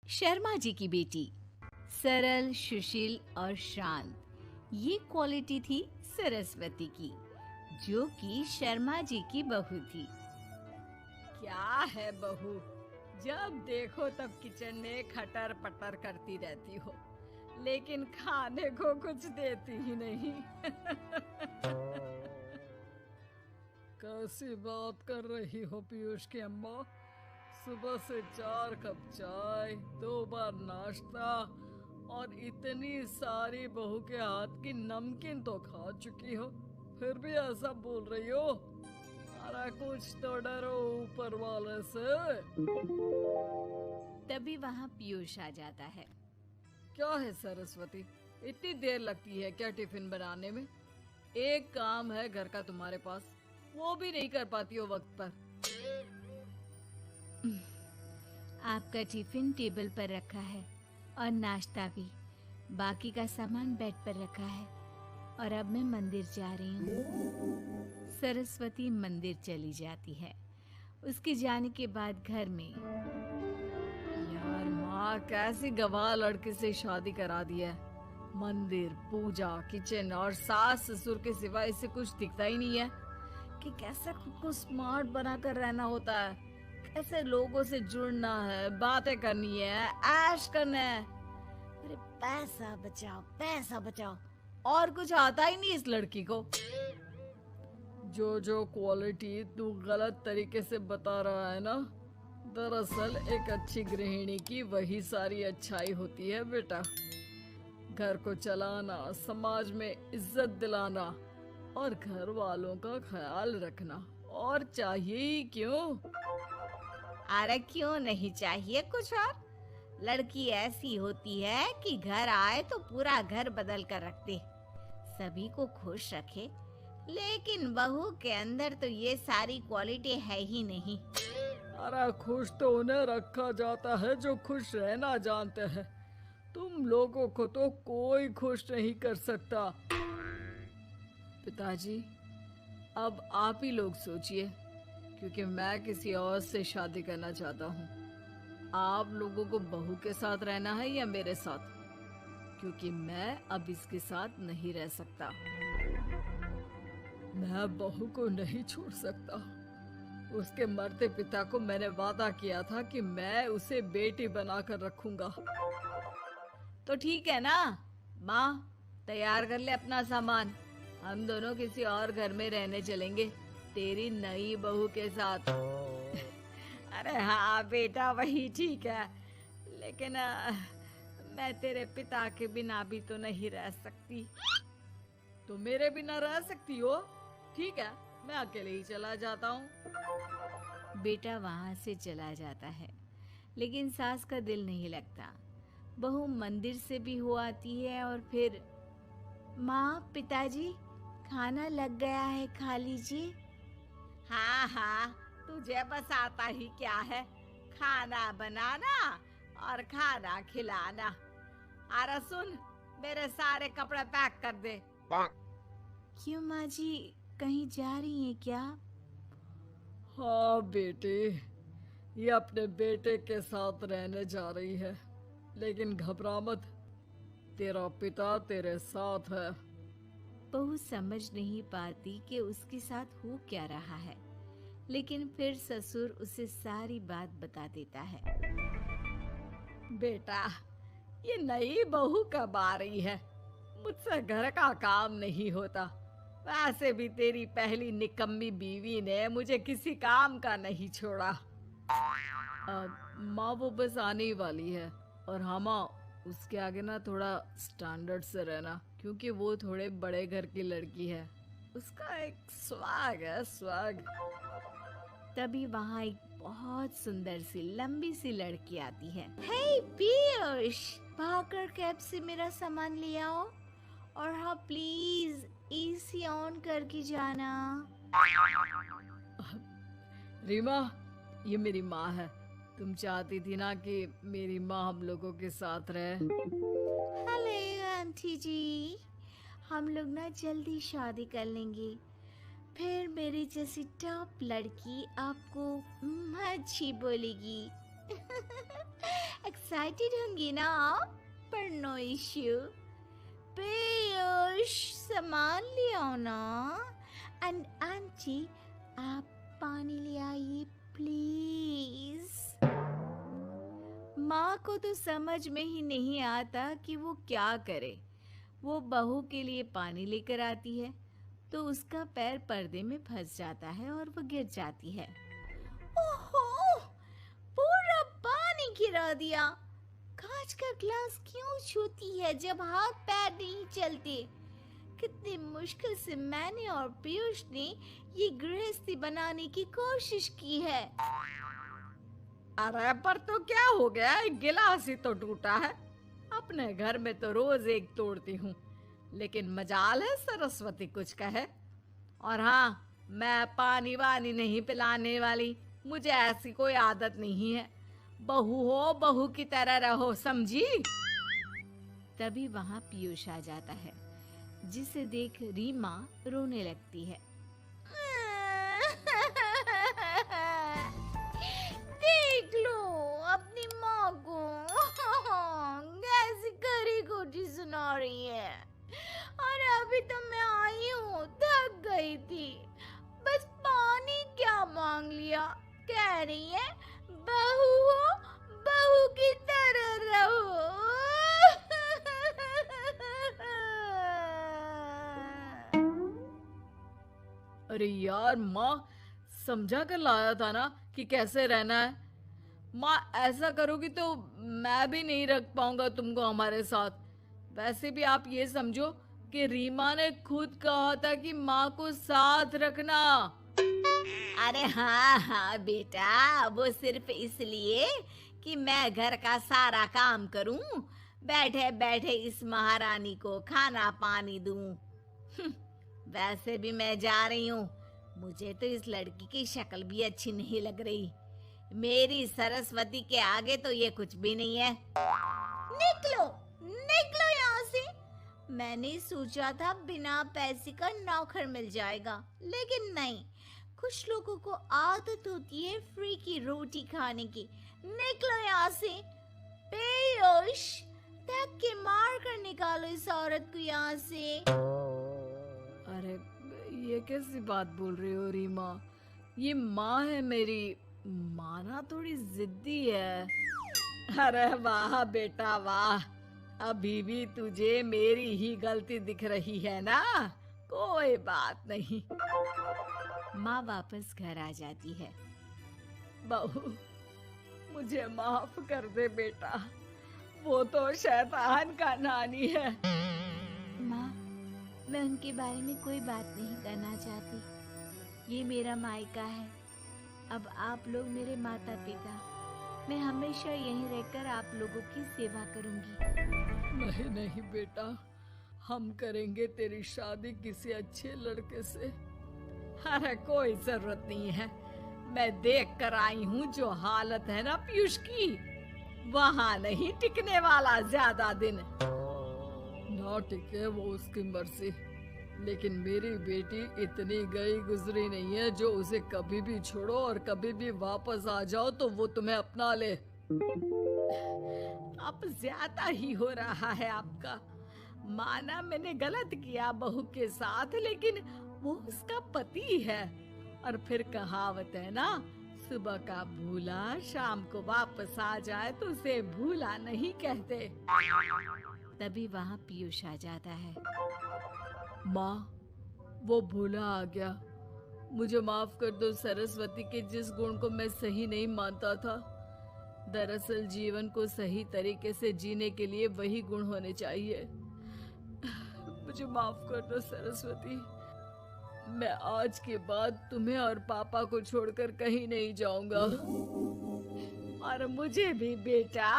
शर्मा जी की बेटी, सरल, सुशील और शांत, ये क्वालिटी थी सरस्वती की, जो कि शर्मा जी की बहू थी। क्या है बहू, जब देखो तब किचन में खटर पटर करती रहती हो, लेकिन खाने को कुछ देती ही नहीं। कैसी बात कर रही हो पीयूष की अम्मा। सुबह से 4 कप चाय, 2 बार नाश्ता और इतनी सारी बहू के हाथ की नमकीन तो खा चुकी हो, फिर भी ऐसा बोल रही हो। अरे कुछ तो डरो ऊपर वाले से। तभी वहाँ पीयूष आ जाता है। क्या है सरस्वती, इतनी देर लगती है क्या टिफिन बनाने में? एक काम है घर का तुम्हारे पास, वो भी नहीं कर पाती हो वक्त पर। आपका टिफिन टेबल पर रखा है और नाश्ता भी, बाकी का सामान बेड पर रखा है और अब मैं मंदिर जा रही हूँ। सरस्वती मंदिर चली जाती है। उसके जाने के बाद घर में, यार माँ कैसी गवाह लड़के से शादी करा दी है। मंदिर, पूजा, किचन और सास ससुर के सिवा इसे कुछ दिखता ही नहीं है कि कैसे खुद को स्मार्ट बनाकर रहना होता है, कैसे लोगों से जुड़ना है, बातें करनी है, ऐश करना है। अरे पैसा बचाओ और कुछ आता ही नहीं इस लड़की को। जो क्वालिटी तू गलत तरीके से बता रहा है ना, दरअसल एक अच्छी गृहिणी की वही सारी अच्छाई होती है बेटा। घर को चलाना, समाज में इज्जत दिलाना और घर वालों का ख्याल रखना, और चाहिए ही क्यों। अरे क्यों नहीं चाहिए कुछ और? लड़की ऐसी होती है कि घर आए तो पूरा घर बदल कर रख दे, सभी को खुश रखे। लेकिन बहू के अंदर तो ये सारी क्वालिटी है ही नहीं। अरे खुश तो उन्हें रखा जाता है जो खुश रहना जानते हैं। तुम लोगों को तो कोई खुश नहीं कर सकता। पिताजी, अब आप ही लोग सोचिए, क्योंकि मैं किसी और से शादी करना चाहता हूँ। आप लोगों को बहू के साथ रहना है या मेरे साथ? क्योंकि मैं अब इसके साथ नहीं रह सकता। मैं बहू को नहीं छोड़ सकता। उसके मरते पिता को मैंने वादा किया था कि मैं उसे बेटी बनाकर रखूंगा। तो ठीक है ना माँ, तैयार कर ले अपना सामान, हम दोनों किसी और घर में रहने चलेंगे तेरी नई बहू के साथ। अरे हाँ बेटा, वही ठीक है, लेकिन मैं तेरे पिता के बिना भी तो नहीं रह सकती। तो मेरे बिना रह सकती हो? ठीक है, मैं अकेले ही चला जाता हूँ। बेटा वहां से चला जाता है, लेकिन सास का दिल नहीं लगता। बहू मंदिर से भी हो आती है और फिर, माँ, पिताजी, खाना लग गया है, खा लीजिए। हाँ हाँ, तुझे बस आता ही क्या है, खाना बनाना और खाना खिलाना। अरे सुन, मेरे सारे कपड़े पैक कर दे। क्यों माँ जी, कहीं जा रही हैं क्या? हाँ बेटे, ये अपने बेटे के साथ रहने जा रही है, लेकिन घबरा मत, तेरा पिता तेरे साथ है। बहू समझ नहीं पाती कि उसके साथ हो क्या रहा है, लेकिन फिर ससुर उसे सारी बात बता देता है। बेटा, ये नई बहू कब आ रही है? मुझसे घर का काम नहीं होता। वैसे भी तेरी पहली निकम्मी बीवी ने मुझे किसी काम का नहीं छोड़ा। माँ वो बस आने ही वाली है, और हाँ माँ, उसके आगे ना थोड़ा स्टैंडर्ड से रहना, क्योंकि वो थोड़े बड़े घर की लड़की है। उसका एक स्वैग है, स्वैग। तभी वहाँ एक बहुत सुंदर सी लंबी सी लड़की आती है। हे पीयूष, भागकर कैब से मेरा सामान ले आओ, और हाँ प्लीज एसी ऑन करके जाना। रीमा, ये मेरी माँ है। तुम चाहती थी ना कि मेरी माँ हम लोगों के साथ रहे। हेलो आंटी जी, हम लोग ना जल्दी शादी कर लेंगे, फिर मेरी जैसी टॉप लड़की आपको अच्छी बोलेगी। एक्साइटेड होंगी ना आप, पर नो इश्यू। पीयूष सामान ले आओ ना। एंड आंटी आप पानी ले आइए प्लीज। माँ को तो समझ में ही नहीं आता कि वो क्या करे। वो बहू के लिए पानी लेकर आती है तो उसका पैर पर्दे में फंस जाता है और वो गिर जाती है। ओहो, पूरा पानी गिरा दिया। कांच का ग्लास क्यों छूती है जब हाथ पैर नहीं चलते। कितनी मुश्किल से मैंने और पीयूष ने ये गृहस्थी बनाने की कोशिश की है। अरे पर तो क्या हो गया, एक गिलास ही तो टूटा है। अपने घर में तो रोज एक तोड़ती हूँ, लेकिन मजाल है सरस्वती कुछ कहे। और हाँ, मैं पानी वानी नहीं पिलाने वाली, मुझे ऐसी कोई आदत नहीं है। बहू हो बहू की तरह रहो, समझी। तभी वहां पीयूष आ जाता है, जिसे देख रीमा रोने लगती है। देख लो अपनी माँ को कैसी खरी खोटी सुना रही है। और अभी तो मैं आई हूँ, थक गई थी, बस पानी क्या मांग लिया। कह रही है बहू हो बहू की तरह रहो। अरे यार माँ, समझा कर लाया था ना कि कैसे रहना है। माँ ऐसा करोगी तो मैं भी नहीं रख पाऊंगा तुमको हमारे साथ। वैसे भी आप ये समझो कि रीमा ने खुद कहा था कि माँ को साथ रखना। अरे हाँ हाँ बेटा, वो सिर्फ इसलिए कि मैं घर का सारा काम करूं, बैठे बैठे इस महारानी को खाना पानी दूं। वैसे भी मैं जा रही हूँ, मुझे तो इस लड़की की शक्ल भी अच्छी नहीं लग रही। मेरी सरस्वती के आगे तो ये कुछ भी नहीं है। निकलो निकलो यहाँ से। मैंने सोचा था बिना पैसे का नौकर मिल जाएगा, लेकिन नहीं। कुछ लोगों को आदत होती है फ्री की रोटी खाने की। निकलो यहाँ से। पीयूष, धक्के मार कर निकालो इस औरत को यहाँ से। अरे ये कैसी बात बोल रही हो रीमा, ये माँ है मेरी। माँ ना थोड़ी जिद्दी है। अरे वाह बेटा वाह, अभी भी तुझे मेरी ही गलती दिख रही है ना। कोई बात नहीं। माँ वापस घर आ जाती है। बहू, मुझे माफ कर दे बेटा, वो तो शैतान का नानी है। माँ, मैं उनके बारे में कोई बात नहीं करना चाहती। ये मेरा मायका है। अब आप लोग मेरे माता पिता। मैं हमेशा यहीं रहकर आप लोगों की सेवा करूंगी। नहीं नहीं बेटा, हम करेंगे तेरी शादी किसी अच्छे लड़के से। अरे कोई जरूरत नहीं है, मैं देख कर आई हूँ जो हालत है ना पीयूष की, वहाँ नहीं टिकने वाला ज्यादा दिन। ना टिके वो उसकी मर्जी, लेकिन मेरी बेटी इतनी गई गुजरी नहीं है जो उसे कभी भी छोड़ो और कभी भी वापस आ जाओ तो वो तुम्हें अपना ले। अब ज्यादा ही हो रहा है आपका। माना मैंने गलत किया बहू के साथ, लेकिन वो उसका पति है। और फिर कहावत है ना, सुबह का भूला शाम को वापस आ जाए तो उसे भूला नहीं कहते। तभी वहाँ पीयूष आ जाता है। माँ, वो भूला आ गया, मुझे माफ कर दो। सरस्वती के जिस गुण को मैं सही नहीं मानता था, दरअसल जीवन को सही तरीके से जीने के लिए वही गुण होने चाहिए। मुझे माफ कर दो सरस्वती। मैं आज के बाद तुम्हें और पापा को छोड़कर कहीं नहीं जाऊंगा। और मुझे भी बेटा।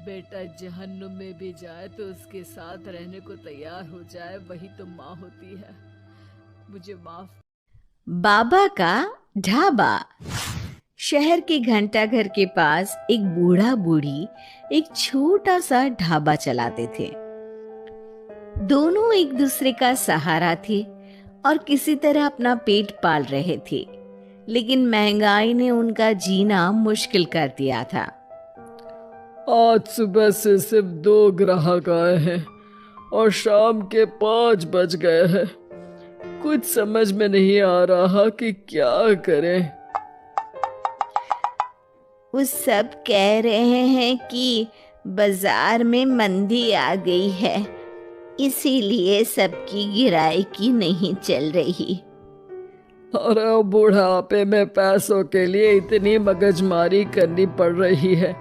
बेटा जहन्नुम में भी जाए तो उसके साथ रहने को तैयार हो जाए, वही तो माँ होती है। मुझे माफ। बाबा का ढाबा। शहर के घंटाघर के पास एक बूढ़ा बूढ़ी एक छोटा सा ढाबा चलाते थे। दोनों एक दूसरे का सहारा थे और किसी तरह अपना पेट पाल रहे थे, लेकिन महंगाई ने उनका जीना मुश्किल कर दिया था। आज सुबह से सिर्फ 2 ग्राहक आए हैं और शाम के 5 बज गए हैं। कुछ समझ में नहीं आ रहा कि क्या करें। वो सब कह रहे हैं कि बाजार में मंदी आ गई है, इसीलिए सबकी गिराई नहीं चल रही। और बुढ़ापे में पैसों के लिए इतनी मगजमारी करनी पड़ रही है।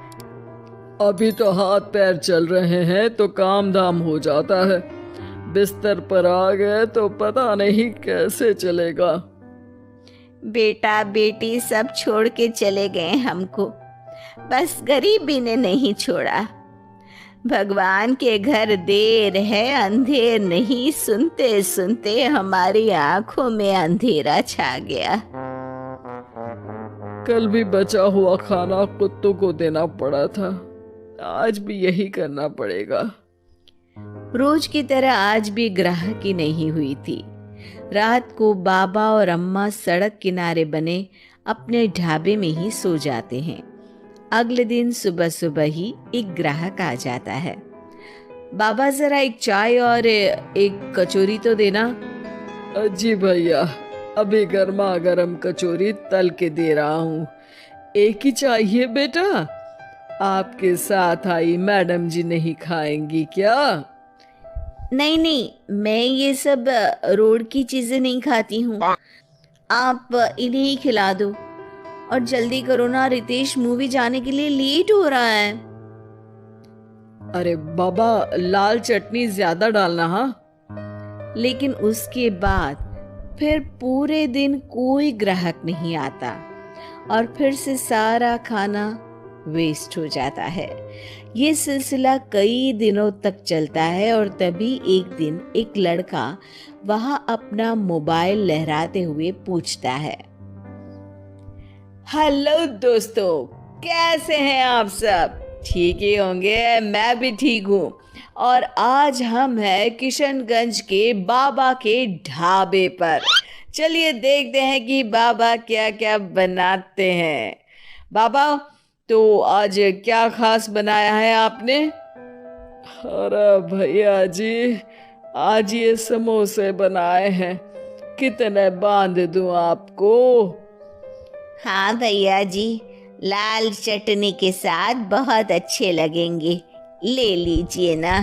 अभी तो हाथ पैर चल रहे हैं तो काम धाम हो जाता है, बिस्तर पर आ गए तो पता नहीं कैसे चलेगा। बेटा बेटी सब छोड़ के चले गए हमको, बस गरीबी ने नहीं छोड़ा। भगवान के घर देर है अंधेर नहीं, सुनते सुनते हमारी आंखों में अंधेरा छा गया। कल भी बचा हुआ खाना कुत्तों को देना पड़ा था, आज भी यही करना पड़ेगा। रोज की तरह आज भी ग्राहकी नहीं हुई थी। रात को बाबा और अम्मा सड़क किनारे बने अपने ढाबे में ही सो जाते हैं। अगले दिन सुबह सुबह ही एक ग्राहक आ जाता है। बाबा जरा एक चाय और एक कचौरी तो देना। जी भैया, अभी गर्मा गर्म कचौरी तल के दे रहा हूँ। एक ही चाहिए बेटा? आपके साथ आई मैडम जी नहीं खाएंगी क्या? नहीं नहीं, मैं ये सब रोड की चीजें नहीं खाती हूँ, आप इन्हें ही खिला दो। और जल्दी करो ना, रितेश मूवी जाने के लिए लेट हो रहा है। अरे बाबा, लाल चटनी ज्यादा डालना। हाँ। लेकिन उसके बाद फिर पूरे दिन कोई ग्राहक नहीं आता और फिर से सारा खाना वेस्ट हो जाता है। ये सिलसिला कई दिनों तक चलता है और तभी एक दिन एक लड़का वहां अपना मोबाइल लहराते हुए पूछता है, हेलो दोस्तों, कैसे हैं आप सब? ठीक ही होंगे, मैं भी ठीक हूँ। और आज हम हैं किशनगंज के बाबा के ढाबे पर। चलिए देखते हैं कि बाबा क्या क्या बनाते हैं। बाबा, तो आज क्या खास बनाया है आपने? अरे भैया जी, आज ये समोसे बनाए हैं, कितने बांध दूं आपको? हाँ भैया जी, लाल चटनी के साथ बहुत अच्छे लगेंगे, ले लीजिए ना।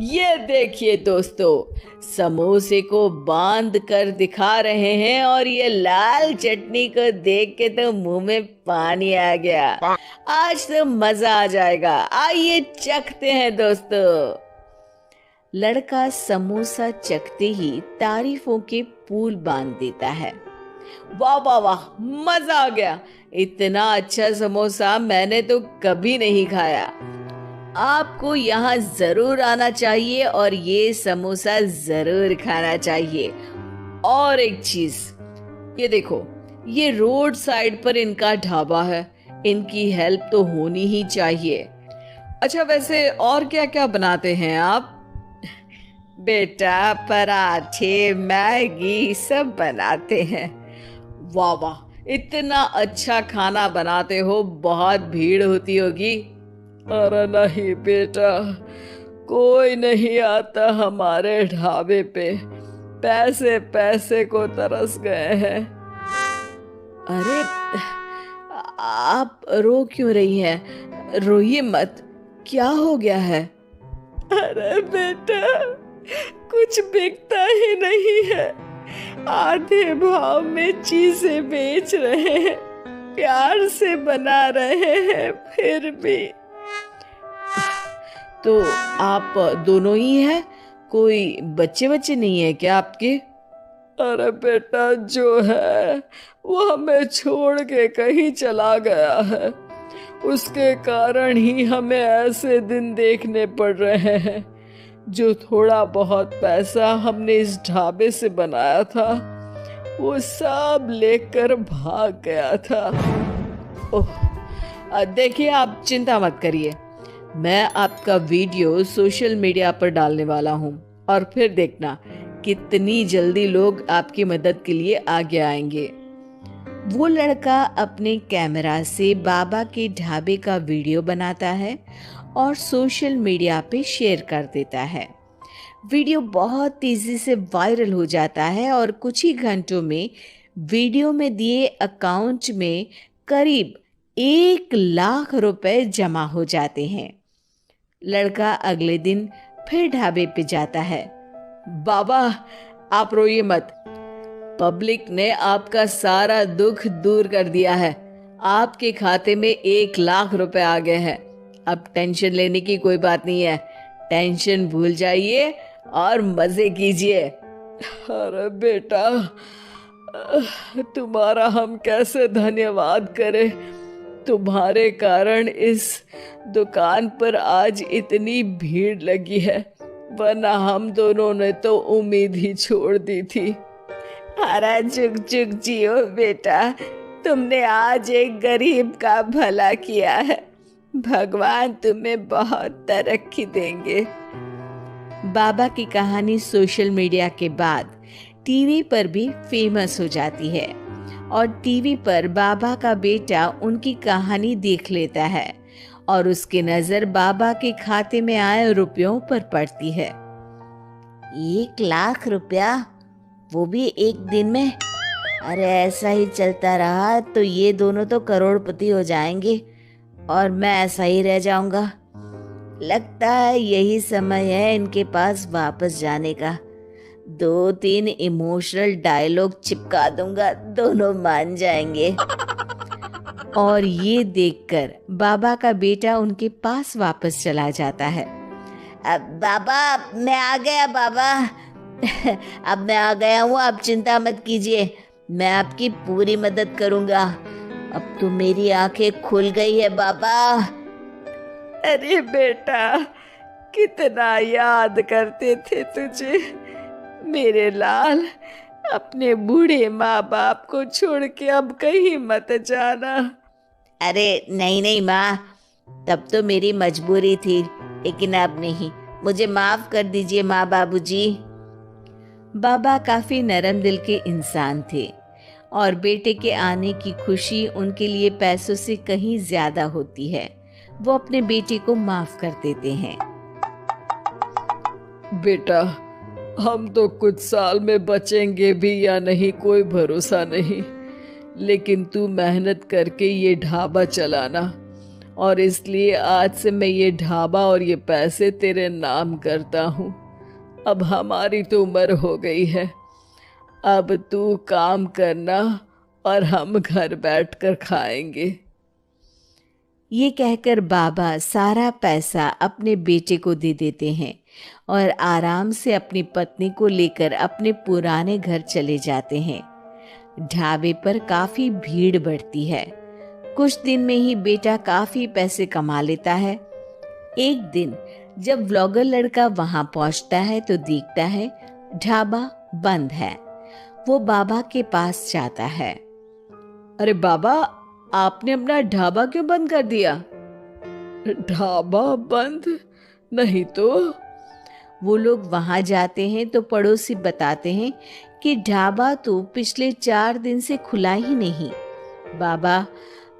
ये देखिए दोस्तों, समोसे को बांध कर दिखा रहे हैं और ये लाल चटनी को देख के तो मुंह में पानी आ गया। आज तो मजा आ जाएगा, आइए चखते हैं दोस्तों। लड़का समोसा चखते ही तारीफों के पुल बांध देता है। वाह वाह वाह, मजा आ गया, इतना अच्छा समोसा मैंने तो कभी नहीं खाया। आपको यहाँ जरूर आना चाहिए और ये समोसा जरूर खाना चाहिए। और एक चीज, ये देखो, ये रोड साइड पर इनका ढाबा है, इनकी हेल्प तो होनी ही चाहिए। अच्छा, वैसे और क्या क्या बनाते हैं आप? बेटा, पराठे मैगी सब बनाते हैं। वाह वाह, इतना अच्छा खाना बनाते हो, बहुत भीड़ होती होगी। अरे नहीं बेटा, कोई नहीं आता हमारे ढाबे पे, पैसे पैसे को तरस गए हैं। अरे आप रो क्यों रही हैं? रोइए मत, क्या हो गया है? अरे बेटा, कुछ बिकता ही नहीं है, आधे भाव में चीजें बेच रहे हैं, प्यार से बना रहे हैं, फिर भी। तो आप दोनों ही हैं? कोई बच्चे बच्चे नहीं है क्या आपके? अरे बेटा, जो है वो हमें छोड़ के कहीं चला गया है, उसके कारण ही हमें ऐसे दिन देखने पड़ रहे हैं। जो थोड़ा बहुत पैसा हमने इस ढाबे से बनाया था, वो सब लेकर भाग गया था। ओह, देखिए, आप चिंता मत करिए, मैं आपका वीडियो सोशल मीडिया पर डालने वाला हूँ और फिर देखना कितनी जल्दी लोग आपकी मदद के लिए आगे आएंगे। वो लड़का अपने कैमरा से बाबा के ढाबे का वीडियो बनाता है और सोशल मीडिया पे शेयर कर देता है। वीडियो बहुत तेजी से वायरल हो जाता है और कुछ ही घंटों में वीडियो में दिए अकाउंट में करीब 1 लाख रुपए जमा हो जाते हैं। लड़का अगले दिन फिर ढाबे पे जाता है। बाबा, आप रोइए मत, पब्लिक ने आपका सारा दुख दूर कर दिया है। आपके खाते में 1 लाख रुपए आ गए हैं। अब टेंशन लेने की कोई बात नहीं है। टेंशन भूल जाइए और मजे कीजिए। अरे बेटा, तुम्हारा हम कैसे धन्यवाद करें। तुम्हारे कारण इस दुकान पर आज इतनी भीड़ लगी है, वरना हम दोनों ने तो उम्मीद ही छोड़ दी थी। अरे जुग जुग जियो बेटा, तुमने आज एक गरीब का भला किया है। भगवान तुम्हें बहुत तरक्की देंगे। बाबा की कहानी सोशल मीडिया के बाद टीवी पर भी फेमस हो जाती है और टीवी पर बाबा का बेटा उनकी कहानी देख लेता है और उसकी नजर बाबा के खाते में आए रुपयों पर पड़ती है। 1 लाख रुपया, वो भी एक दिन में? अरे ऐसा ही चलता रहा तो ये दोनों तो करोड़पति हो जाएंगे और मैं ऐसा ही रह जाऊंगा। लगता है यही समय है इनके पास वापस जाने का। 2-3 इमोशनल डायलॉग चिपका दूंगा, दोनों मान जाएंगे। और ये देखकर बाबा का बेटा उनके पास वापस चला जाता है। अब बाबा, मैं आ गया बाबा। अब मैं आ गया हूँ, आप चिंता मत कीजिए, मैं आपकी पूरी मदद करूँगा। अब तो मेरी आंखें खुल गई है बाबा। अरे बेटा, कितना याद करते थे तुझे मेरे लाल। अपने बूढ़े माँ बाप को छोड़ के अब कहीं मत जाना। अरे नहीं नहीं माँ, तब तो मेरी मजबूरी थी, लेकिन अब नहीं। मुझे माफ कर दीजिए माँ बाबूजी। बाबा काफी नरम दिल के इंसान थे और बेटे के आने की खुशी उनके लिए पैसों से कहीं ज्यादा होती है। वो अपने बेटे को माफ कर देते हैं। बेटा, हम तो कुछ साल में बचेंगे भी या नहीं कोई भरोसा नहीं, लेकिन तू मेहनत करके ये ढाबा चलाना, और इसलिए आज से मैं ये ढाबा और ये पैसे तेरे नाम करता हूँ। अब हमारी तो उम्र हो गई है, अब तू काम करना और हम घर बैठकर खाएंगे। ये कहकर बाबा सारा पैसा अपने बेटे को दे देते हैं और आराम से अपनी पत्नी को लेकर अपने पुराने घर चले जाते हैं। ढाबे पर काफी भीड़ बढ़ती है। कुछ दिन में ही बेटा काफी पैसे कमा लेता है। एक दिन जब व्लॉगर लड़का वहां पहुंचता है तो देखता है ढाबा बंद है। वो बाबा के पास जाता है। अरे बाबा, आपने अपना ढाबा क्यों बंद कर दिया? ढाबा बंद नहीं तो? वो लोग वहां जाते हैं तो पड़ोसी बताते हैं कि ढाबा तो पिछले 4 दिन से खुला ही नहीं। बाबा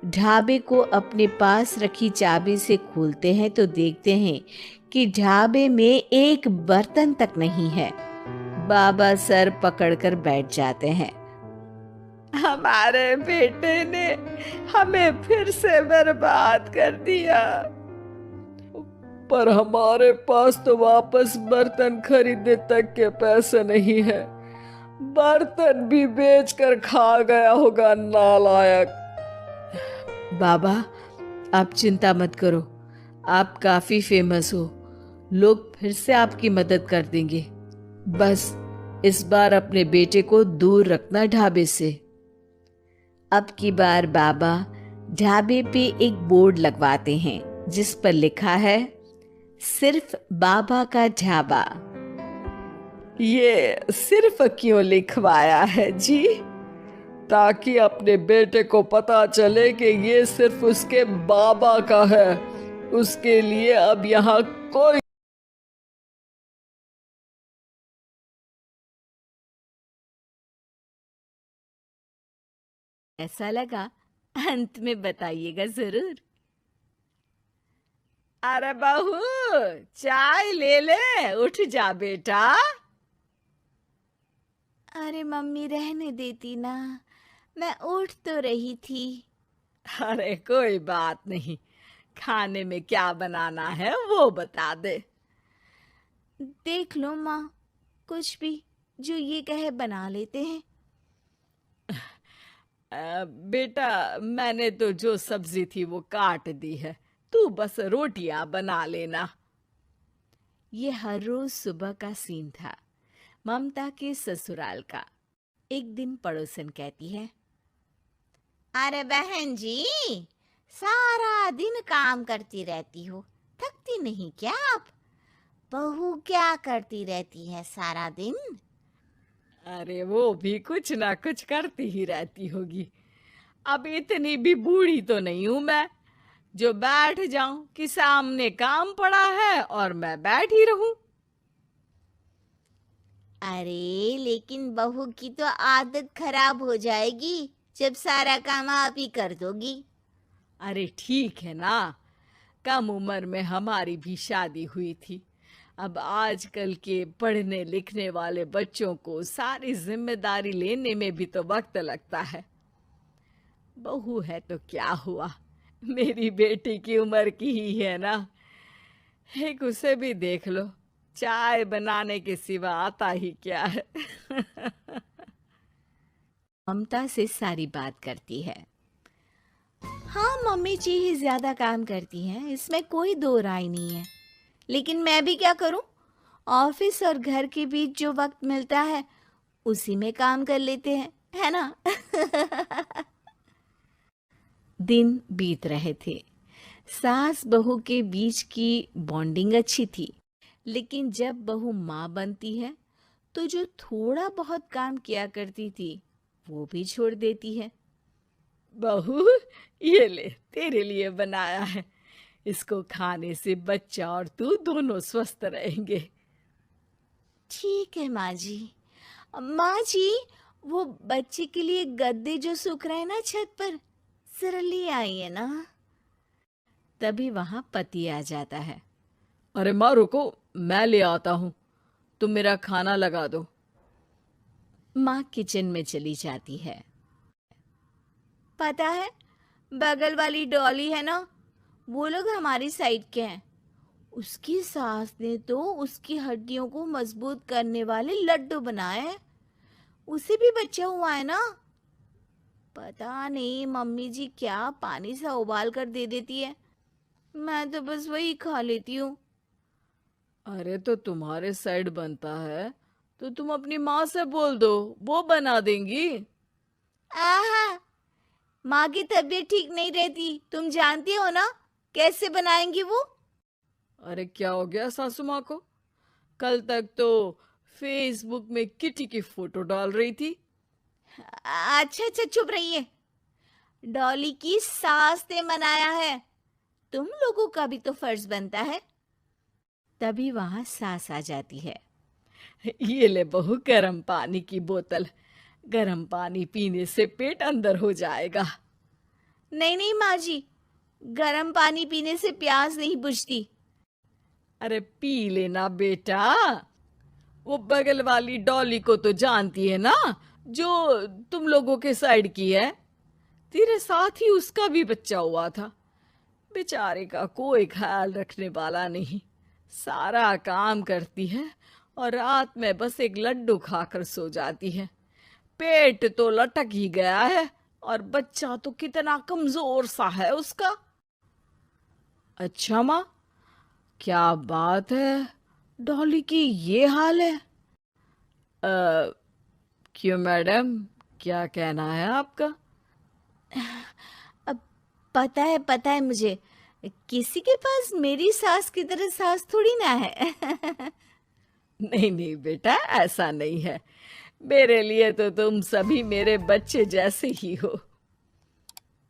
ढाबे को अपने पास रखी चाबी से खोलते हैं तो देखते हैं कि ढाबे में एक बर्तन तक नहीं है। बाबा सर पकड़कर बैठ जाते हैं। हमारे बेटे ने हमें फिर से बर्बाद कर दिया। पर हमारे पास तो वापस बर्तन खरीदने तक के पैसे नहीं है। बर्तन भी बेचकर खा गया होगा नालायक। बाबा आप चिंता मत करो, आप काफी फेमस हो, लोग फिर से आपकी मदद कर देंगे। बस इस बार अपने बेटे को दूर रखना ढाबे से। अब की बार बाबा ढाबे पे एक बोर्ड लगवाते हैं जिस पर लिखा है सिर्फ बाबा का ढाबा। ये सिर्फ क्यों लिखवाया है जी? ताकि अपने बेटे को पता चले कि ये सिर्फ उसके बाबा का है। उसके लिए अब यहाँ कोई ऐसा लगा? अंत में बताइएगा जरूर। अरे बहू, चाय ले ले, उठ जा बेटा। अरे मम्मी रहने देती ना, मैं उठ तो रही थी। अरे कोई बात नहीं, खाने में क्या बनाना है वो बता दे। देख लो माँ, कुछ भी जो ये कहे बना लेते हैं। बेटा, मैंने तो जो सब्जी थी वो काट दी है, तू बस रोटियां बना लेना। ये हर रोज सुबह का सीन था ममता के ससुराल का। एक दिन पड़ोसन कहती है, अरे बहन जी, सारा दिन काम करती रहती हो, थकती नहीं क्या आप? बहू क्या करती रहती है सारा दिन? अरे वो भी कुछ ना कुछ करती ही रहती होगी। अब इतनी भी बूढ़ी तो नहीं हूं मैं जो बैठ जाऊं कि सामने काम पड़ा है और मैं बैठ ही रहूं। अरे लेकिन बहू की तो आदत खराब हो जाएगी जब सारा काम आप ही कर दोगी। अरे ठीक है ना, कम उम्र में हमारी भी शादी हुई थी। अब आजकल के पढ़ने लिखने वाले बच्चों को सारी जिम्मेदारी लेने में भी तो वक्त लगता है। बहू है तो क्या हुआ, मेरी बेटी की उम्र की ही है ना। एक उसे भी देख लो, चाय बनाने के सिवा आता ही क्या है। ममता से सारी बात करती है। हाँ मम्मी जी ही ज्यादा काम करती हैं, इसमें कोई दो राय नहीं है। लेकिन मैं भी क्या करूं? ऑफिस और घर के बीच जो वक्त मिलता है उसी में काम कर लेते हैं, है ना? दिन बीत रहे थे। सास बहू के बीच की बॉन्डिंग अच्छी थी, लेकिन जब बहू माँ बनती है तो जो थोड़ा बहुत काम किया करती थी वो भी छोड़ देती है। बहू, ये ले, तेरे लिए बनाया है। इसको खाने से बच्चा और तू दोनों स्वस्थ रहेंगे। ठीक है माँ जी। माँ जी, वो बच्चे के लिए गद्दे जो सूख रहे हैं ना छत पर, जरा ले आइए ना। तभी वहां पति आ जाता है। अरे माँ रुको, मैं ले आता हूँ, तुम मेरा खाना लगा दो। माँ किचन में चली जाती है। पता है, बगल वाली डॉली है ना, वो लोग हमारी साइड के हैं। उसकी सास ने तो उसकी हड्डियों को मजबूत करने वाले लड्डू बनाए हैं। उसे भी बच्चा हुआ है ना। पता नहीं मम्मी जी क्या पानी सा उबाल कर दे देती है, मैं तो बस वही खा लेती हूँ। अरे तो तुम्हारे साइड बनता है तो तुम अपनी माँ से बोल दो, वो बना देंगी। आहा, माँ की तबीयत ठीक नहीं रहती, तुम जानती हो ना, कैसे बनाएंगी वो? अरे क्या हो गया सासू माँ को? कल तक तो फेसबुक में किटी की फोटो डाल रही थी। अच्छा अच्छा, चुप रहिए। डॉली की सास ने मनाया है, तुम लोगों का भी तो फर्ज बनता है। तभी वहां सास आ जाती है। ये ले बहू, गर्म पानी की बोतल। गर्म पानी पीने से पेट अंदर हो जाएगा। नहीं नहीं माँ जी, गर्म पानी पीने से प्यास नहीं बुझती। अरे पी लेना बेटा। वो बगल वाली डॉली को तो जानती है ना, जो तुम लोगों के साइड की है। तेरे साथ ही उसका भी बच्चा हुआ था। बेचारे का कोई ख्याल रखने वाला नहीं, सारा काम करती है और रात में बस एक लड्डू खाकर सो जाती है। पेट तो लटक ही गया है और बच्चा तो कितना कमजोर सा है उसका। अच्छा माँ, क्या बात है, डॉली की ये हाल है? क्यों मैडम, क्या कहना है आपका? अब पता है मुझे, किसी के पास मेरी सास की तरह सास थोड़ी ना है। नहीं नहीं बेटा, ऐसा नहीं है। मेरे लिए तो तुम सभी मेरे बच्चे जैसे ही हो।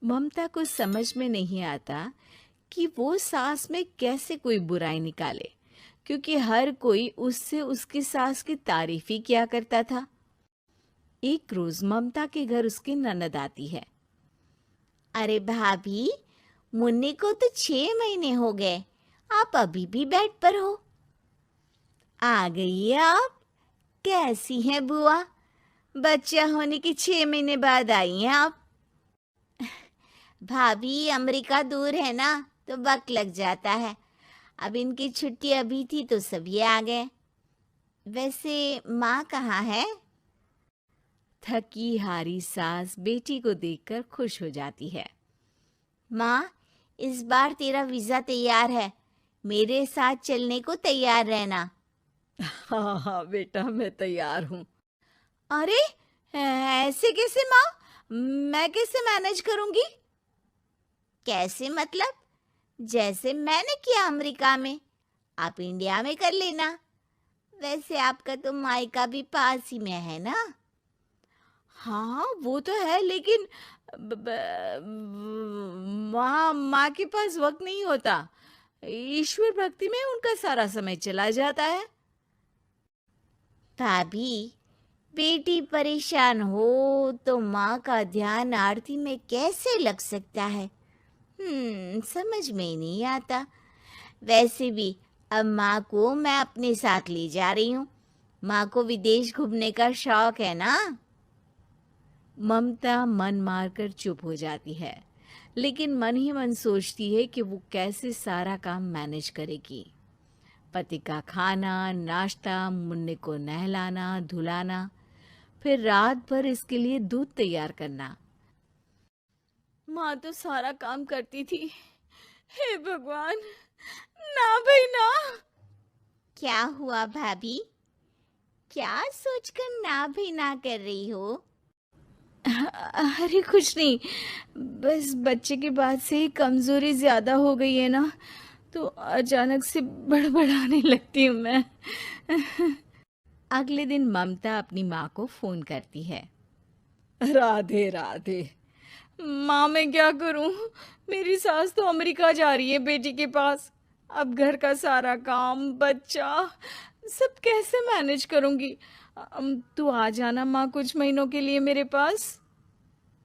ममता को समझ में नहीं आता कि वो सास में कैसे कोई बुराई निकाले, क्योंकि हर कोई उससे उसकी सास की तारीफ ही किया करता था। एक रोज ममता के घर उसकी ननद आती है। अरे भाभी, मुन्नी को तो 6 महीने हो गए, आप अभी भी बेड पर हो। आ गई आप। कैसी हैं बुआ? बच्चा होने के 6 महीने बाद आई हैं आप। भाभी, अमेरिका दूर है ना, तो वक्त लग जाता है। अब इनकी छुट्टी अभी थी तो सब ये आ गए। वैसे माँ कहाँ है? थकी हारी सास बेटी को देखकर खुश हो जाती है। माँ, इस बार तेरा वीज़ा तैयार है, मेरे साथ चलने को तैयार रहना। हाँ हाँ बेटा, मैं तैयार हूँ। अरे, ऐसे कैसे माँ? मैं कैसे मैनेज करूँगी? कैसे मतलब? जैसे मैंने किया अमेरिका में, आप इंडिया में कर लेना। वैसे आपका तो मायका भी पास ही में है ना? हाँ वो तो है, लेकिन माँ के पास वक्त नहीं होता। ईश्वर भक्ति में उनका सारा समय चला जाता है। भाभी, बेटी परेशान हो तो माँ का ध्यान आरती में कैसे लग सकता है? समझ में ही नहीं आता। वैसे भी अब माँ को मैं अपने साथ ले जा रही हूँ। माँ को विदेश घूमने का शौक है ना। ममता मन मारकर चुप हो जाती है, लेकिन मन ही मन सोचती है कि वो कैसे सारा काम मैनेज करेगी। पति का खाना, नाश्ता, मुन्ने को नहलाना धुलाना, फिर रात भर इसके लिए दूध तैयार करना। माँ तो सारा काम करती थी। हे भगवान, ना भाई ना। क्या हुआ भाभी? क्या सोचकर ना भी ना कर रही हो? अरे कुछ नहीं, बस बच्चे के बाद से ही कमजोरी ज्यादा हो गई है ना, तो अचानक से बड़बड़ाने लगती हूँ मैं। अगले दिन ममता अपनी माँ को फोन करती है। राधे राधे। माँ, मैं क्या करूँ? मेरी सास तो अमेरिका जा रही है बेटी के पास। अब घर का सारा काम, बच्चा, सब कैसे मैनेज करूँगी? तू आ जाना माँ कुछ महीनों के लिए मेरे पास।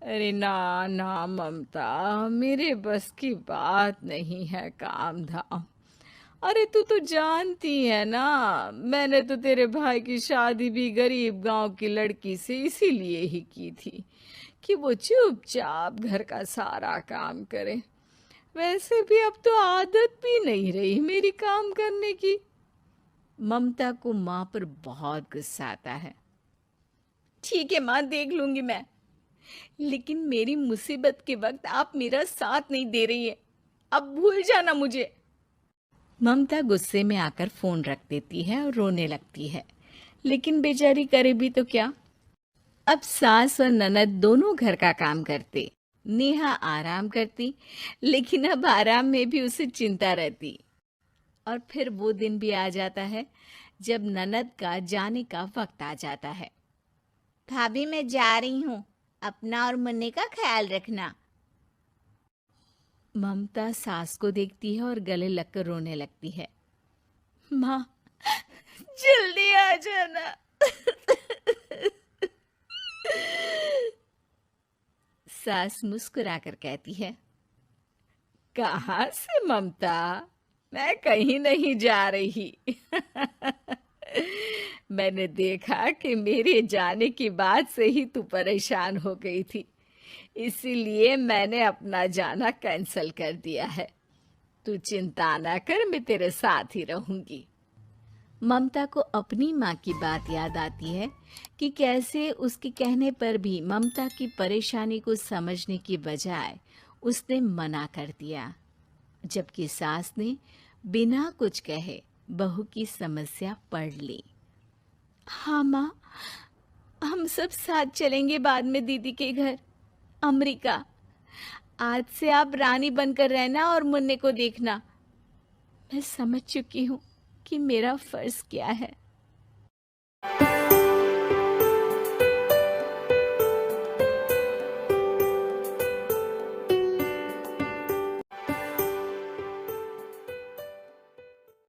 अरे ना ना ममता, मेरे बस की बात नहीं है काम धाम। अरे तू तो जानती है ना, मैंने तो तेरे भाई की शादी भी गरीब गांव की लड़की से इसीलिए ही की थी कि वो चुपचाप घर का सारा काम करे। वैसे भी अब तो आदत भी नहीं रही मेरी काम करने की। ममता को माँ पर बहुत गुस्सा आता है। ठीक है माँ, देख लूंगी मैं, लेकिन मेरी मुसीबत के वक्त आप मेरा साथ नहीं दे रही है। अब भूल जाना मुझे। ममता गुस्से में आकर फोन रख देती है और रोने लगती है, लेकिन बेचारी करे भी तो क्या। अब सास और ननद दोनों घर का काम करते। नेहा आराम करती, लेकिन अब आराम में भी उसे चिंता रहती। और फिर वो दिन भी आ जाता है जब ननद का जाने का वक्त आ जाता है। भाभी, मैं जा रही हूँ, अपना और मुन्ने का ख्याल रखना। ममता सास को देखती है और गले लगकर रोने लगती है। माँ, जल्दी आ जाना। सास मुस्कुराकर कहती है। कहाँ से ममता? मैं कहीं नहीं जा रही। मैंने देखा कि मेरे जाने की बाद से ही तू परेशान हो गई थी, इसीलिए मैंने अपना जाना कैंसल कर दिया है। तू चिंता ना कर, मैं तेरे साथ ही रहूंगी। ममता को अपनी माँ की बात याद आती है कि कैसे उसके कहने पर भी ममता की परेशानी को समझने की बजाय उसने मना कर दिया, जबकि सास ने बिना कुछ कहे बहू की समस्या पढ़ ली। हाँ माँ, हम सब साथ चलेंगे बाद में दीदी के घर अमेरिका। आज से आप रानी बनकर रहना और मुन्ने को देखना। मैं समझ चुकी हूँ कि मेरा फर्ज क्या है।